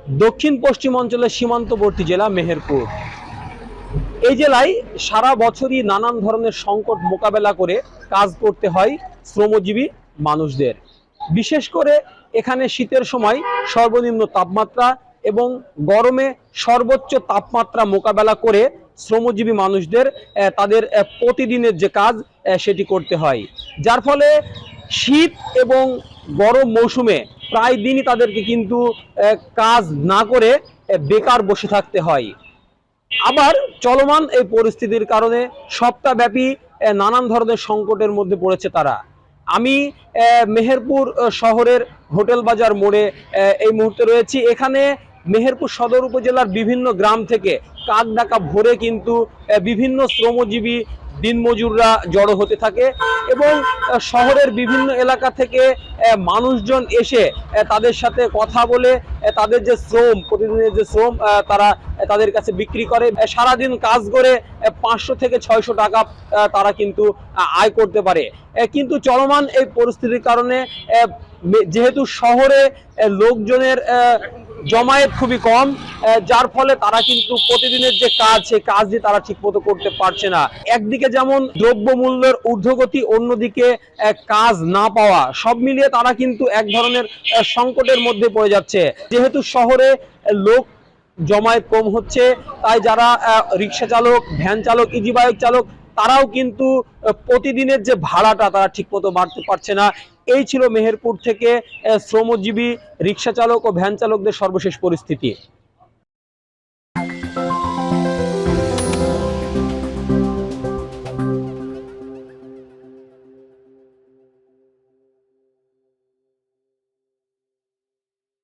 দক্ষিণ পশ্চিম অঞ্চলের সীমান্তবর্তী জেলা মেহেরপুর। এই জেলায় সারা বছরই নানান ধরনের সংকট মোকাবেলা করে কাজ করতে হয় শ্রমজীবী মানুষদের। বিশেষ করে এখানে শীতের সময় সর্বনিম্ন তাপমাত্রা এবং গরমে সর্বোচ্চ তাপমাত্রা মোকাবেলা করে শ্রমজীবী মানুষদের তাদের প্রতিদিনের যে কাজ সেটি করতে হয়, যার ফলে শীত এবং গরম মৌসুমে প্রায় দিনই তাদেরকে কিন্তু কাজ না করে বেকার বসে থাকতে হয়। আবার চলমান এই পরিস্থিতির কারণে সপ্তাহব্যাপী নানান ধরনের সংকটের মধ্যে পড়েছে তারা। আমি মেহেরপুর শহরের হোটেল বাজার মোড়ে এই মুহূর্তে রয়েছি। এখানে মেহেরপুর সদর উপজেলার বিভিন্ন গ্রাম থেকে কাক ডাকা ভোরে কিন্তু বিভিন্ন শ্রমজীবী দিনমজুররা জড়ো হতে থাকে এবং শহরের বিভিন্ন এলাকা থেকে মানুষজন এসে তাদের সাথে কথা বলে তাদের যে শ্রম, প্রতিদিনের যে শ্রম তারা তাদের কাছে বিক্রি করে। সারাদিন কাজ করে 500 থেকে 600 টাকা তারা কিন্তু আয় করতে পারে। কিন্তু চলমান এই পরিস্থিতির কারণে যেহেতু শহরে লোকজনের জমায়েত খুবই কম, যার ফলে তারা কিন্তু প্রতিদিনের যে কাজ সেই কাজই তারা ঠিকমতো করতে পারছে না। একদিকে যেমন দ্রব্যমূল্যের ঊর্ধ্বগতি, অন্যদিকে কাজ না পাওয়া, সব মিলিয়ে তারা কিন্তু এক ধরনের সংকটের মধ্যে পড়ে যাচ্ছে। যেহেতু শহরে লোক জমায়েত কম হচ্ছে, তাই যারা রিক্সা চালক, ভ্যান চালক, ইজি বাইক চালক, তারাও কিন্তু প্রতিদিনের যে ভাড়াটা তারা ঠিকমতো বাড়তে পারছে না। এই ছিল মেহেরপুর থেকে শ্রমজীবী রিক্সা চালক ও ভ্যান চালকদের সর্বশেষ পরিস্থিতি।